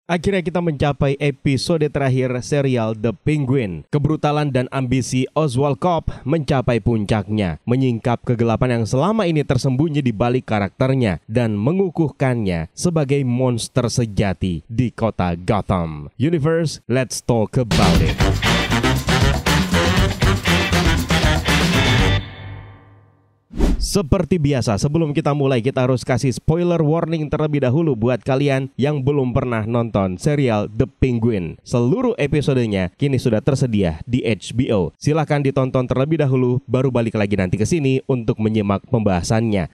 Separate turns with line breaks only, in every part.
Akhirnya kita mencapai episode terakhir serial The Penguin. Kebrutalan dan ambisi Oswald Cobb mencapai puncaknya, menyingkap kegelapan yang selama ini tersembunyi di balik karakternya dan mengukuhkannya sebagai monster sejati di kota Gotham. Universe, let's talk about it. Seperti biasa, sebelum kita mulai kita harus kasih spoiler warning terlebih dahulu buat kalian yang belum pernah nonton serial The Penguin. Seluruh episodenya kini sudah tersedia di HBO. Silahkan ditonton terlebih dahulu, baru balik lagi nanti ke sini untuk menyimak pembahasannya.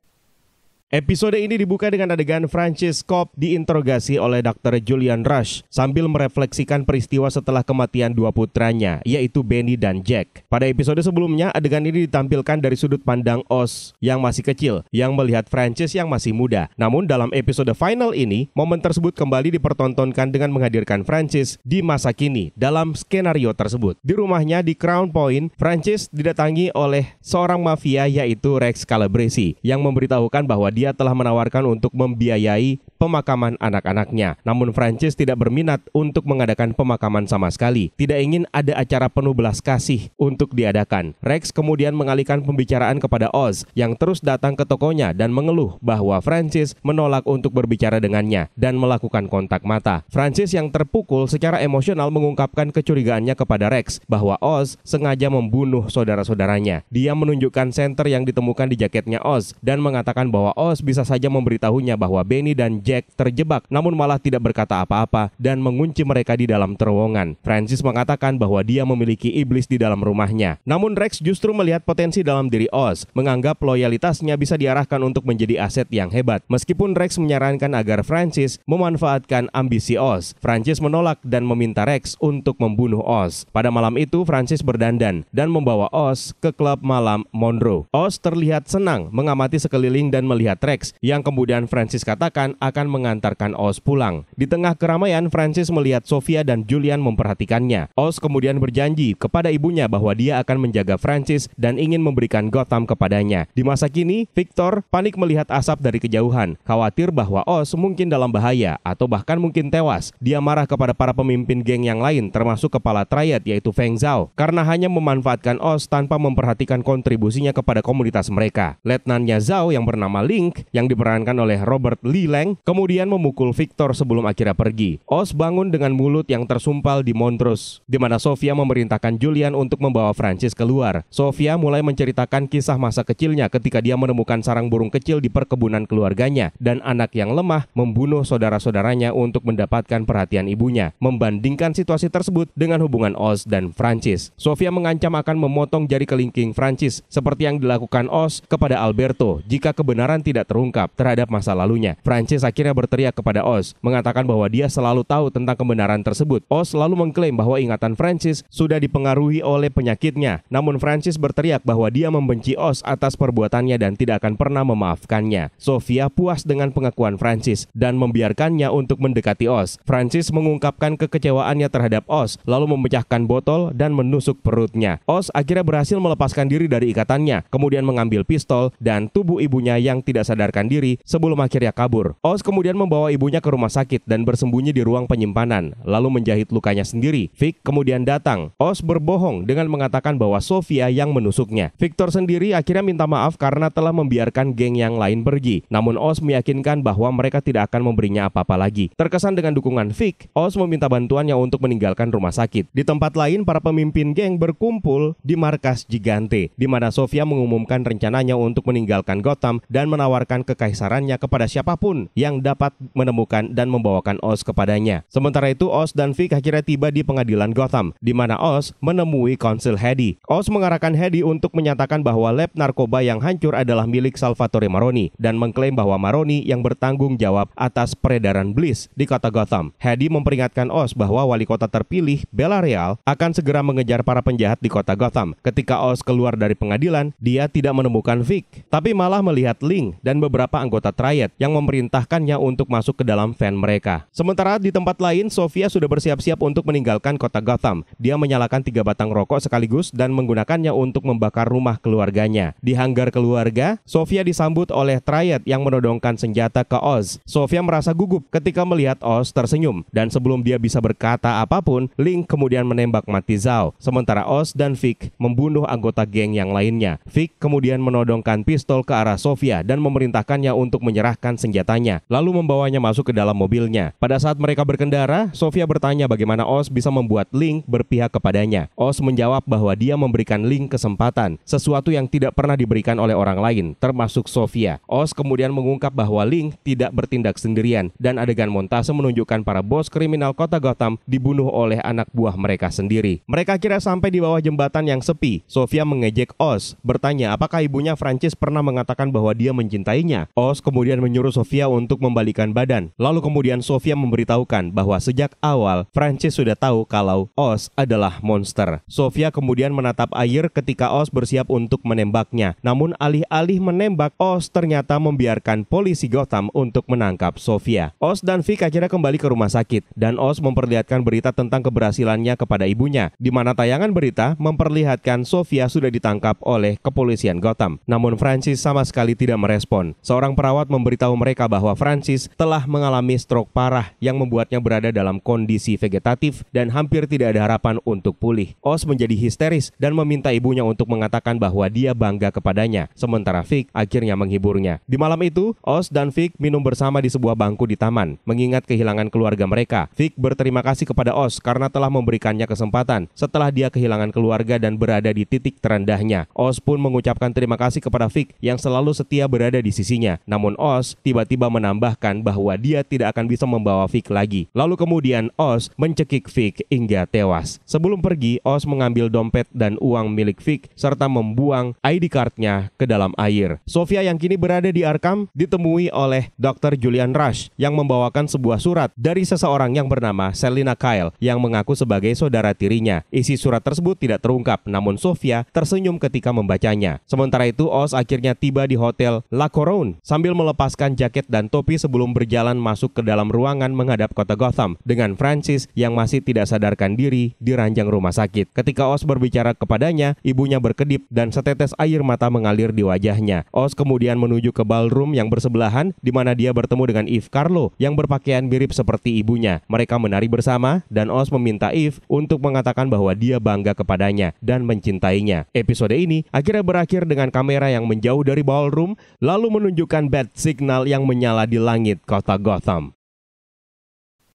Episode ini dibuka dengan adegan Francis Cobb diinterogasi oleh Dr. Julian Rush sambil merefleksikan peristiwa setelah kematian dua putranya, yaitu Benny dan Jack. Pada episode sebelumnya, adegan ini ditampilkan dari sudut pandang Oz yang masih kecil, yang melihat Francis yang masih muda. Namun dalam episode final ini, momen tersebut kembali dipertontonkan dengan menghadirkan Francis di masa kini dalam skenario tersebut. Di rumahnya di Crown Point, Francis didatangi oleh seorang mafia yaitu Rex Calabresi yang memberitahukan bahwa dia telah menawarkan untuk membiayai pemakaman anak-anaknya. Namun Francis tidak berminat untuk mengadakan pemakaman sama sekali. Tidak ingin ada acara penuh belas kasih untuk diadakan. Rex kemudian mengalihkan pembicaraan kepada Oz yang terus datang ke tokonya dan mengeluh bahwa Francis menolak untuk berbicara dengannya dan melakukan kontak mata. Francis yang terpukul secara emosional mengungkapkan kecurigaannya kepada Rex bahwa Oz sengaja membunuh saudara-saudaranya. Dia menunjukkan senter yang ditemukan di jaketnya Oz dan mengatakan bahwa Oz bisa saja memberitahunya bahwa Benny dan Jack terjebak, namun malah tidak berkata apa-apa dan mengunci mereka di dalam terowongan. Francis mengatakan bahwa dia memiliki iblis di dalam rumahnya. Namun Rex justru melihat potensi dalam diri Oz, menganggap loyalitasnya bisa diarahkan untuk menjadi aset yang hebat. Meskipun Rex menyarankan agar Francis memanfaatkan ambisi Oz, Francis menolak dan meminta Rex untuk membunuh Oz. Pada malam itu, Francis berdandan dan membawa Oz ke klub malam Monroe. Oz terlihat senang mengamati sekeliling dan melihat Rex, yang kemudian Francis katakan akan mengantarkan Oz pulang. Di tengah keramaian, Francis melihat Sofia dan Julian memperhatikannya. Oz kemudian berjanji kepada ibunya bahwa dia akan menjaga Francis dan ingin memberikan Gotham kepadanya. Di masa kini, Victor panik melihat asap dari kejauhan, khawatir bahwa Oz mungkin dalam bahaya atau bahkan mungkin tewas. Dia marah kepada para pemimpin geng yang lain, termasuk kepala triad yaitu Feng Zhao, karena hanya memanfaatkan Oz tanpa memperhatikan kontribusinya kepada komunitas mereka. Letnannya Zhao yang bernama Link, yang diperankan oleh Robert Lee Lang, kemudian memukul Victor sebelum akhirnya pergi. Oz bangun dengan mulut yang tersumpal di Montrose, di mana Sofia memerintahkan Julian untuk membawa Francis keluar. Sofia mulai menceritakan kisah masa kecilnya ketika dia menemukan sarang burung kecil di perkebunan keluarganya dan anak yang lemah membunuh saudara-saudaranya untuk mendapatkan perhatian ibunya. Membandingkan situasi tersebut dengan hubungan Oz dan Francis, Sofia mengancam akan memotong jari kelingking Francis seperti yang dilakukan Oz kepada Alberto jika kebenaran tidak terungkap terhadap masa lalunya. Francis akhirnya berteriak kepada Oz, mengatakan bahwa dia selalu tahu tentang kebenaran tersebut. Oz lalu mengklaim bahwa ingatan Francis sudah dipengaruhi oleh penyakitnya. Namun Francis berteriak bahwa dia membenci Oz atas perbuatannya dan tidak akan pernah memaafkannya. Sofia puas dengan pengakuan Francis dan membiarkannya untuk mendekati Oz. Francis mengungkapkan kekecewaannya terhadap Oz, lalu memecahkan botol dan menusuk perutnya. Oz akhirnya berhasil melepaskan diri dari ikatannya, kemudian mengambil pistol dan tubuh ibunya yang tidak sadarkan diri sebelum akhirnya kabur. Oz kemudian membawa ibunya ke rumah sakit dan bersembunyi di ruang penyimpanan, lalu menjahit lukanya sendiri. Vic kemudian datang. Oz berbohong dengan mengatakan bahwa Sofia yang menusuknya. Victor sendiri akhirnya minta maaf karena telah membiarkan geng yang lain pergi. Namun Oz meyakinkan bahwa mereka tidak akan memberinya apa-apa lagi. Terkesan dengan dukungan Vic, Oz meminta bantuannya untuk meninggalkan rumah sakit. Di tempat lain, para pemimpin geng berkumpul di markas Gigante, di mana Sofia mengumumkan rencananya untuk meninggalkan Gotham dan menawarkan kekaisarannya kepada siapapun yang dapat menemukan dan membawakan Oz kepadanya. Sementara itu, Oz dan Vic akhirnya tiba di pengadilan Gotham, di mana Oz menemui konsul Hedy. Oz mengarahkan Hedy untuk menyatakan bahwa lab narkoba yang hancur adalah milik Salvatore Maroni dan mengklaim bahwa Maroni yang bertanggung jawab atas peredaran Bliss di kota Gotham. Hedy memperingatkan Oz bahwa wali kota terpilih, Bella Real, akan segera mengejar para penjahat di kota Gotham. Ketika Oz keluar dari pengadilan, dia tidak menemukan Vic, tapi malah melihat Link dan beberapa anggota Triad yang memerintahkannya untuk masuk ke dalam van mereka. Sementara di tempat lain, Sofia sudah bersiap-siap untuk meninggalkan kota Gotham. Dia menyalakan 3 batang rokok sekaligus dan menggunakannya untuk membakar rumah keluarganya. Di hanggar keluarga, Sofia disambut oleh Triad yang menodongkan senjata ke Oz. Sofia merasa gugup ketika melihat Oz tersenyum, dan sebelum dia bisa berkata apapun, Link kemudian menembak mati Zhao. Sementara Oz dan Vic membunuh anggota geng yang lainnya. Vic kemudian menodongkan pistol ke arah Sofia dan memerintahkannya untuk menyerahkan senjatanya, lalu membawanya masuk ke dalam mobilnya. Pada saat mereka berkendara, Sofia bertanya bagaimana Oz bisa membuat Link berpihak kepadanya. Oz menjawab bahwa dia memberikan Link kesempatan, sesuatu yang tidak pernah diberikan oleh orang lain, termasuk Sofia. Oz kemudian mengungkap bahwa Link tidak bertindak sendirian, dan adegan montase menunjukkan para bos kriminal kota Gotham dibunuh oleh anak buah mereka sendiri. Mereka kira sampai di bawah jembatan yang sepi. Sofia mengejek Oz, bertanya apakah ibunya Francis pernah mengatakan bahwa dia mencintainya. Oz kemudian menyuruh Sofia untuk membalikan badan. Lalu kemudian Sofia memberitahukan bahwa sejak awal Francis sudah tahu kalau Oz adalah monster. Sofia kemudian menatap air ketika Oz bersiap untuk menembaknya. Namun alih-alih menembak, Oz ternyata membiarkan polisi Gotham untuk menangkap Sofia. Oz dan Vic akhirnya kembali ke rumah sakit, dan Oz memperlihatkan berita tentang keberhasilannya kepada ibunya, di mana tayangan berita memperlihatkan Sofia sudah ditangkap oleh kepolisian Gotham. Namun Francis sama sekali tidak merespon. Seorang perawat memberitahu mereka bahwa Francis telah mengalami stroke parah yang membuatnya berada dalam kondisi vegetatif dan hampir tidak ada harapan untuk pulih. Oz menjadi histeris dan meminta ibunya untuk mengatakan bahwa dia bangga kepadanya, sementara Vic akhirnya menghiburnya. Di malam itu, Oz dan Vic minum bersama di sebuah bangku di taman. Mengingat kehilangan keluarga mereka, Vic berterima kasih kepada Oz karena telah memberikannya kesempatan setelah dia kehilangan keluarga dan berada di titik terendahnya. Oz pun mengucapkan terima kasih kepada Vic yang selalu setia berada di sisinya. Namun Oz tiba-tiba menambahkan bahwa dia tidak akan bisa membawa Vic lagi. Lalu kemudian Oz mencekik Vic hingga tewas. Sebelum pergi, Oz mengambil dompet dan uang milik Vic serta membuang ID card-nya ke dalam air. Sofia yang kini berada di Arkham ditemui oleh Dr. Julian Rush yang membawakan sebuah surat dari seseorang yang bernama Selina Kyle yang mengaku sebagai saudara tirinya. Isi surat tersebut tidak terungkap, namun Sofia tersenyum ketika membacanya. Sementara itu, Oz akhirnya tiba di Hotel La Couronne sambil melepaskan jaket dan topi sebelum berjalan masuk ke dalam ruangan menghadap kota Gotham dengan Francis yang masih tidak sadarkan diri di ranjang rumah sakit. Ketika Oz berbicara kepadanya, ibunya berkedip dan setetes air mata mengalir di wajahnya. Oz kemudian menuju ke ballroom yang bersebelahan di mana dia bertemu dengan Eve Carlo yang berpakaian mirip seperti ibunya. Mereka menari bersama dan Oz meminta Eve untuk mengatakan bahwa dia bangga kepadanya dan mencintainya. Episode ini akhirnya berakhir dengan kamera yang menjauh dari ballroom lalu menunjukkan bat signal yang menyala di langit kota Gotham.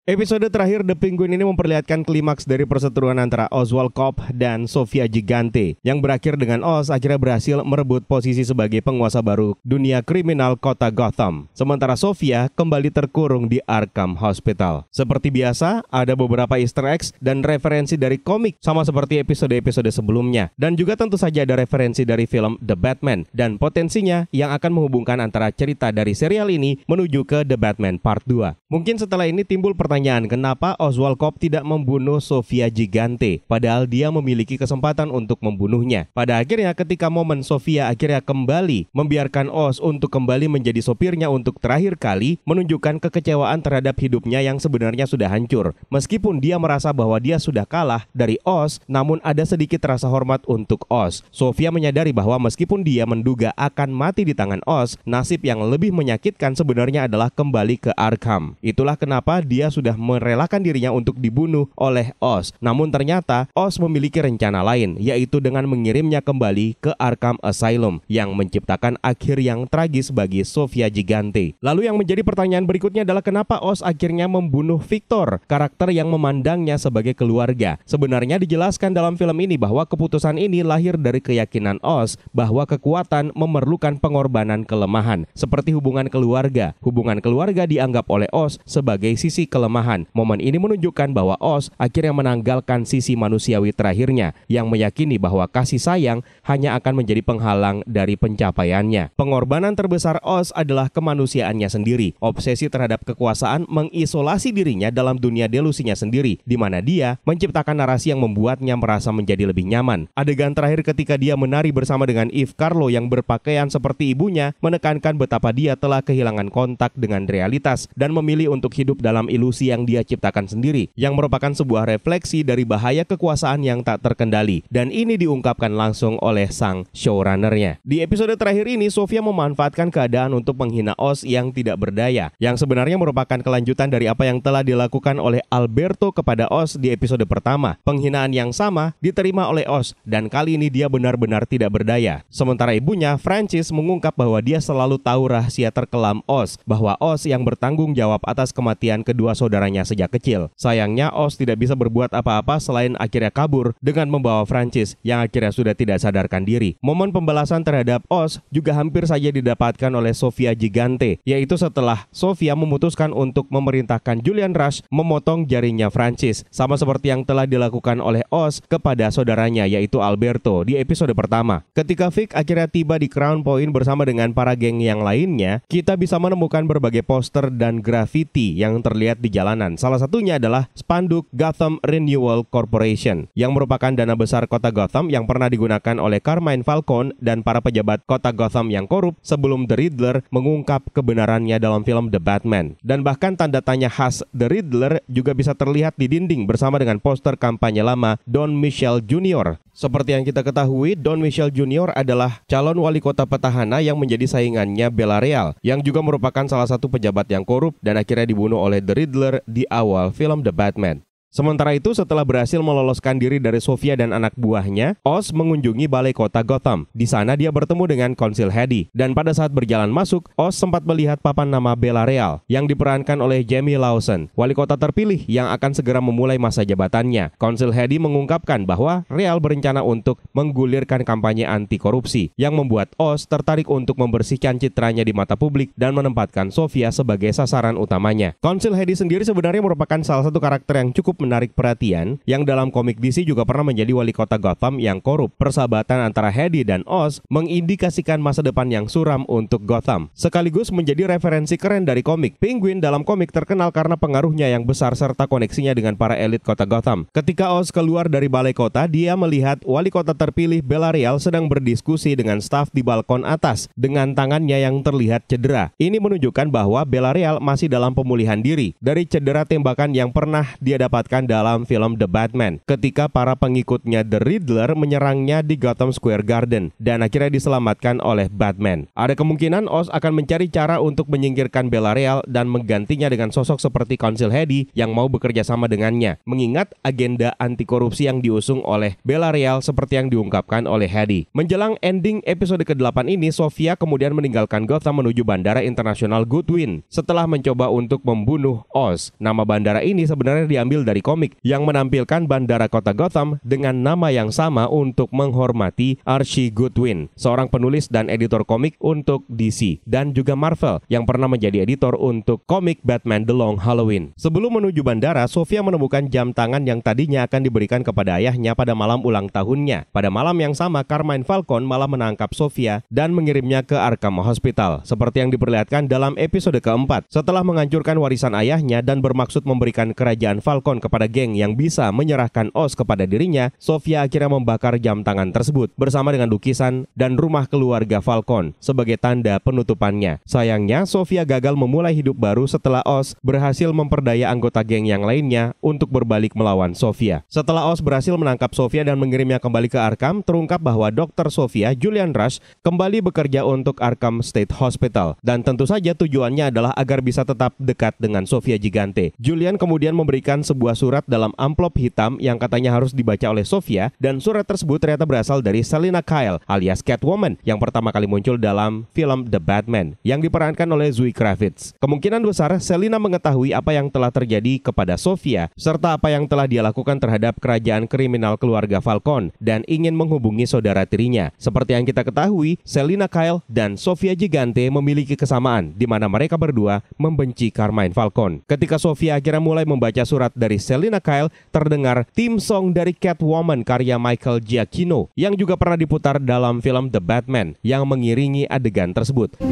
Episode terakhir The Penguin ini memperlihatkan klimaks dari perseteruan antara Oswald Cobb dan Sofia Gigante yang berakhir dengan Oz akhirnya berhasil merebut posisi sebagai penguasa baru dunia kriminal kota Gotham. Sementara Sofia kembali terkurung di Arkham Hospital. Seperti biasa, ada beberapa easter eggs dan referensi dari komik sama seperti episode-episode sebelumnya. Dan juga tentu saja ada referensi dari film The Batman dan potensinya yang akan menghubungkan antara cerita dari serial ini menuju ke The Batman Part 2. Mungkin setelah ini timbul pertanyaan, kenapa Oswald Cobb tidak membunuh Sofia Gigante padahal dia memiliki kesempatan untuk membunuhnya. Pada akhirnya ketika momen Sofia akhirnya kembali membiarkan Oz untuk kembali menjadi sopirnya untuk terakhir kali, menunjukkan kekecewaan terhadap hidupnya yang sebenarnya sudah hancur. Meskipun dia merasa bahwa dia sudah kalah dari Oz, namun ada sedikit rasa hormat untuk Oz. Sofia menyadari bahwa meskipun dia menduga akan mati di tangan Oz, nasib yang lebih menyakitkan sebenarnya adalah kembali ke Arkham. Itulah kenapa dia sudah merelakan dirinya untuk dibunuh oleh Oz. Namun ternyata Oz memiliki rencana lain, yaitu dengan mengirimnya kembali ke Arkham Asylum yang menciptakan akhir yang tragis bagi Sofia Gigante. Lalu yang menjadi pertanyaan berikutnya adalah kenapa Oz akhirnya membunuh Victor, karakter yang memandangnya sebagai keluarga. Sebenarnya dijelaskan dalam film ini bahwa keputusan ini lahir dari keyakinan Oz bahwa kekuatan memerlukan pengorbanan kelemahan, seperti hubungan keluarga. Hubungan keluarga dianggap oleh Oz sebagai sisi kelemahan kelemahan. Momen ini menunjukkan bahwa Oz akhirnya menanggalkan sisi manusiawi terakhirnya yang meyakini bahwa kasih sayang hanya akan menjadi penghalang dari pencapaiannya. Pengorbanan terbesar Oz adalah kemanusiaannya sendiri. Obsesi terhadap kekuasaan mengisolasi dirinya dalam dunia delusinya sendiri, di mana dia menciptakan narasi yang membuatnya merasa menjadi lebih nyaman. Adegan terakhir ketika dia menari bersama dengan Eve Carlo yang berpakaian seperti ibunya menekankan betapa dia telah kehilangan kontak dengan realitas dan memilih untuk hidup dalam ilusi yang dia ciptakan sendiri, yang merupakan sebuah refleksi dari bahaya kekuasaan yang tak terkendali. Dan ini diungkapkan langsung oleh sang showrunner-nya. Di episode terakhir ini, Sofia memanfaatkan keadaan untuk menghina Oz yang tidak berdaya, yang sebenarnya merupakan kelanjutan dari apa yang telah dilakukan oleh Alberto kepada Oz di episode pertama. Penghinaan yang sama diterima oleh Oz, dan kali ini dia benar-benar tidak berdaya. Sementara ibunya, Francis, mengungkap bahwa dia selalu tahu rahasia terkelam Oz, bahwa Oz yang bertanggung jawab atas kematian kedua saudaranya sejak kecil. Sayangnya Oz tidak bisa berbuat apa-apa selain akhirnya kabur dengan membawa Francis yang akhirnya sudah tidak sadarkan diri. Momen pembalasan terhadap Oz juga hampir saja didapatkan oleh Sofia Gigante, yaitu setelah Sofia memutuskan untuk memerintahkan Julian Rush memotong jarinya Francis, sama seperti yang telah dilakukan oleh Oz kepada saudaranya yaitu Alberto di episode pertama. Ketika Vic akhirnya tiba di Crown Point bersama dengan para geng yang lainnya, kita bisa menemukan berbagai poster dan grafiti yang terlihat di jalanan. Salah satunya adalah spanduk Gotham Renewal Corporation, yang merupakan dana besar kota Gotham yang pernah digunakan oleh Carmine Falcone dan para pejabat kota Gotham yang korup sebelum The Riddler mengungkap kebenarannya dalam film The Batman. Dan bahkan tanda tanya khas The Riddler juga bisa terlihat di dinding bersama dengan poster kampanye lama Don Michel Jr. Seperti yang kita ketahui, Don Michel Jr. adalah calon wali kota petahana yang menjadi saingannya Villarreal, yang juga merupakan salah satu pejabat yang korup dan akhirnya dibunuh oleh The Riddler di awal film The Batman. Sementara itu, setelah berhasil meloloskan diri dari Sofia dan anak buahnya, Oz mengunjungi balai kota Gotham. Di sana dia bertemu dengan Konsil Hedy, dan pada saat berjalan masuk, Oz sempat melihat papan nama Villarreal yang diperankan oleh Jamie Lawson, wali kota terpilih yang akan segera memulai masa jabatannya. Konsil Hedy mengungkapkan bahwa Real berencana untuk menggulirkan kampanye anti korupsi, yang membuat Oz tertarik untuk membersihkan citranya di mata publik dan menempatkan Sofia sebagai sasaran utamanya. Konsil Hedy sendiri sebenarnya merupakan salah satu karakter yang cukup menarik perhatian, yang dalam komik DC juga pernah menjadi wali kota Gotham yang korup. Persahabatan antara Hedy dan Oz mengindikasikan masa depan yang suram untuk Gotham, sekaligus menjadi referensi keren dari komik. Penguin dalam komik terkenal karena pengaruhnya yang besar serta koneksinya dengan para elit kota Gotham. Ketika Oz keluar dari balai kota, dia melihat wali kota terpilih Villarreal sedang berdiskusi dengan staf di balkon atas dengan tangannya yang terlihat cedera. Ini menunjukkan bahwa Villarreal masih dalam pemulihan diri dari cedera tembakan yang pernah dia dapatkan dalam film The Batman, ketika para pengikutnya The Riddler menyerangnya di Gotham Square Garden dan akhirnya diselamatkan oleh Batman. Ada kemungkinan Oz akan mencari cara untuk menyingkirkan Villarreal dan menggantinya dengan sosok seperti Konsil Hedy yang mau bekerja sama dengannya, mengingat agenda anti korupsi yang diusung oleh Villarreal seperti yang diungkapkan oleh Hedy. Menjelang ending episode ke-8 ini, Sofia kemudian meninggalkan Gotham menuju Bandara Internasional Goodwin setelah mencoba untuk membunuh Oz. Nama bandara ini sebenarnya diambil dari komik yang menampilkan bandara kota Gotham dengan nama yang sama untuk menghormati Archie Goodwin, seorang penulis dan editor komik untuk DC dan juga Marvel yang pernah menjadi editor untuk komik Batman The Long Halloween. Sebelum menuju bandara, Sofia menemukan jam tangan yang tadinya akan diberikan kepada ayahnya pada malam ulang tahunnya. Pada malam yang sama, Carmine Falcone malah menangkap Sofia dan mengirimnya ke Arkham Hospital, seperti yang diperlihatkan dalam episode keempat. Setelah menghancurkan warisan ayahnya dan bermaksud memberikan kerajaan Falcone kepada geng yang bisa menyerahkan Oz kepada dirinya, Sofia akhirnya membakar jam tangan tersebut bersama dengan lukisan dan rumah keluarga Falcone sebagai tanda penutupannya. Sayangnya, Sofia gagal memulai hidup baru setelah Oz berhasil memperdaya anggota geng yang lainnya untuk berbalik melawan Sofia. Setelah Oz berhasil menangkap Sofia dan mengirimnya kembali ke Arkham, terungkap bahwa Dr. Sofia, Julian Rush, kembali bekerja untuk Arkham State Hospital. Dan tentu saja tujuannya adalah agar bisa tetap dekat dengan Sofia Gigante. Julian kemudian memberikan sebuah surat dalam amplop hitam yang katanya harus dibaca oleh Sofia, dan surat tersebut ternyata berasal dari Selina Kyle alias Catwoman yang pertama kali muncul dalam film The Batman yang diperankan oleh Zoe Kravitz. Kemungkinan besar Selina mengetahui apa yang telah terjadi kepada Sofia serta apa yang telah dia lakukan terhadap kerajaan kriminal keluarga Falcone dan ingin menghubungi saudara tirinya. Seperti yang kita ketahui, Selina Kyle dan Sofia Gigante memiliki kesamaan di mana mereka berdua membenci Carmine Falcone. Ketika Sofia akhirnya mulai membaca surat dari Selina Kyle, terdengar theme song dari Catwoman karya Michael Giacchino yang juga pernah diputar dalam film The Batman yang mengiringi adegan tersebut.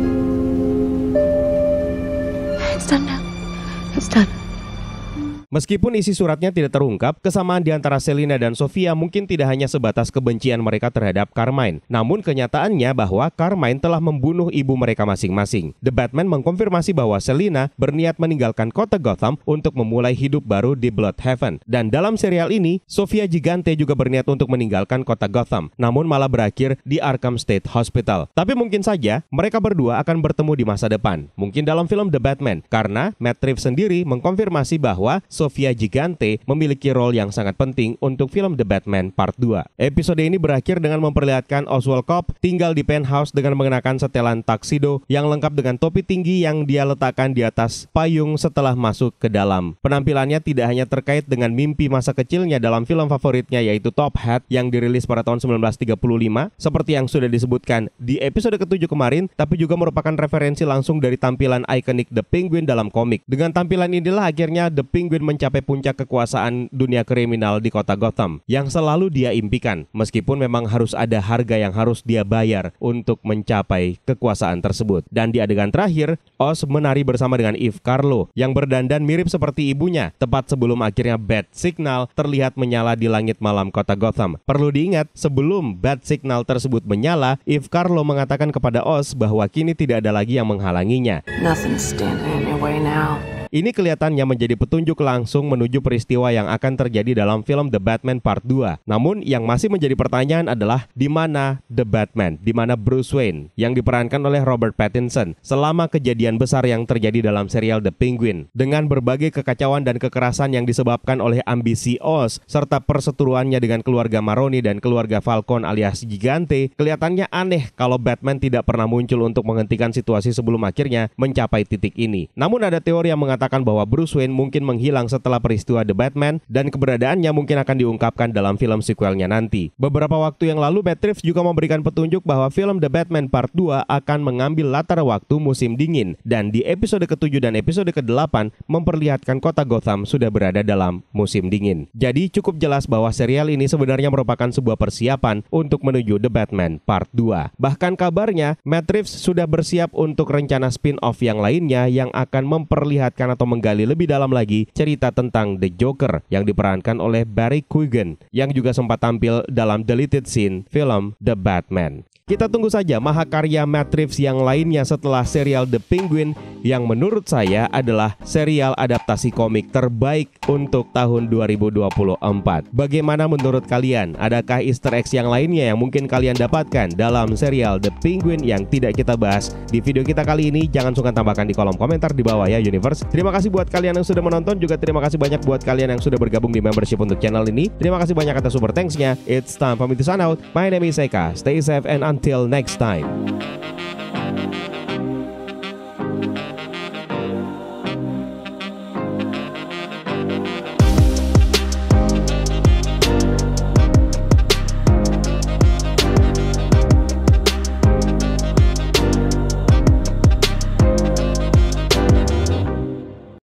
It's done now. It's done.
Meskipun isi suratnya tidak terungkap, kesamaan di antara Selina dan Sofia mungkin tidak hanya sebatas kebencian mereka terhadap Carmine. Namun kenyataannya bahwa Carmine telah membunuh ibu mereka masing-masing. The Batman mengkonfirmasi bahwa Selina berniat meninggalkan kota Gotham untuk memulai hidup baru di Bloodhaven. Dan dalam serial ini, Sofia Gigante juga berniat untuk meninggalkan kota Gotham, namun malah berakhir di Arkham State Hospital. Tapi mungkin saja mereka berdua akan bertemu di masa depan. Mungkin dalam film The Batman, karena Matt Reeves sendiri mengkonfirmasi bahwa Sofia Gigante memiliki role yang sangat penting untuk film The Batman Part 2. Episode ini berakhir dengan memperlihatkan Oswald Cobb tinggal di penthouse dengan mengenakan setelan tuxedo yang lengkap dengan topi tinggi yang dia letakkan di atas payung setelah masuk ke dalam. Penampilannya tidak hanya terkait dengan mimpi masa kecilnya dalam film favoritnya yaitu Top Hat yang dirilis pada tahun 1935 seperti yang sudah disebutkan di episode ke-7 kemarin, tapi juga merupakan referensi langsung dari tampilan ikonik The Penguin dalam komik. Dengan tampilan inilah akhirnya The Penguin mencapai puncak kekuasaan dunia kriminal di kota Gotham yang selalu dia impikan, meskipun memang harus ada harga yang harus dia bayar untuk mencapai kekuasaan tersebut. Dan di adegan terakhir, Oz menari bersama dengan Eve Carlo yang berdandan mirip seperti ibunya, tepat sebelum akhirnya Bat Signal terlihat menyala di langit malam kota Gotham. Perlu diingat, sebelum Bat Signal tersebut menyala, Eve Carlo mengatakan kepada Oz bahwa kini tidak ada lagi yang menghalanginya.
Nothing's standing in your way now.
Ini kelihatannya menjadi petunjuk langsung menuju peristiwa yang akan terjadi dalam film The Batman Part 2. Namun yang masih menjadi pertanyaan adalah di mana The Batman, di mana Bruce Wayne yang diperankan oleh Robert Pattinson selama kejadian besar yang terjadi dalam serial The Penguin. Dengan berbagai kekacauan dan kekerasan yang disebabkan oleh ambisi Oz serta perseteruannya dengan keluarga Maroni dan keluarga Falcone alias Gigante, kelihatannya aneh kalau Batman tidak pernah muncul untuk menghentikan situasi sebelum akhirnya mencapai titik ini. Namun ada teori yang mengatakan bahwa Bruce Wayne mungkin menghilang setelah peristiwa The Batman dan keberadaannya mungkin akan diungkapkan dalam film sequelnya nanti. Beberapa waktu yang lalu, Matt Reeves juga memberikan petunjuk bahwa film The Batman Part 2 akan mengambil latar waktu musim dingin, dan di episode ke-7 dan episode ke-8 memperlihatkan kota Gotham sudah berada dalam musim dingin. Jadi cukup jelas bahwa serial ini sebenarnya merupakan sebuah persiapan untuk menuju The Batman Part 2. Bahkan kabarnya Matt Reeves sudah bersiap untuk rencana spin-off yang lainnya yang akan memperlihatkan atau menggali lebih dalam lagi cerita tentang The Joker yang diperankan oleh Barry Keoghan yang juga sempat tampil dalam deleted scene film The Batman. Kita tunggu saja mahakarya Matt Reeves yang lainnya setelah serial The Penguin yang menurut saya adalah serial adaptasi komik terbaik untuk tahun 2024. Bagaimana menurut kalian? Adakah Easter eggs yang lainnya yang mungkin kalian dapatkan dalam serial The Penguin yang tidak kita bahas di video kita kali ini? Jangan sungkan tambahkan di kolom komentar di bawah ya Universe. Terima kasih buat kalian yang sudah menonton, juga terima kasih banyak buat kalian yang sudah bergabung di membership untuk channel ini. Terima kasih banyak atas super thanks-nya. It's time for me to sign out. My name is Eka. Stay safe and until next time.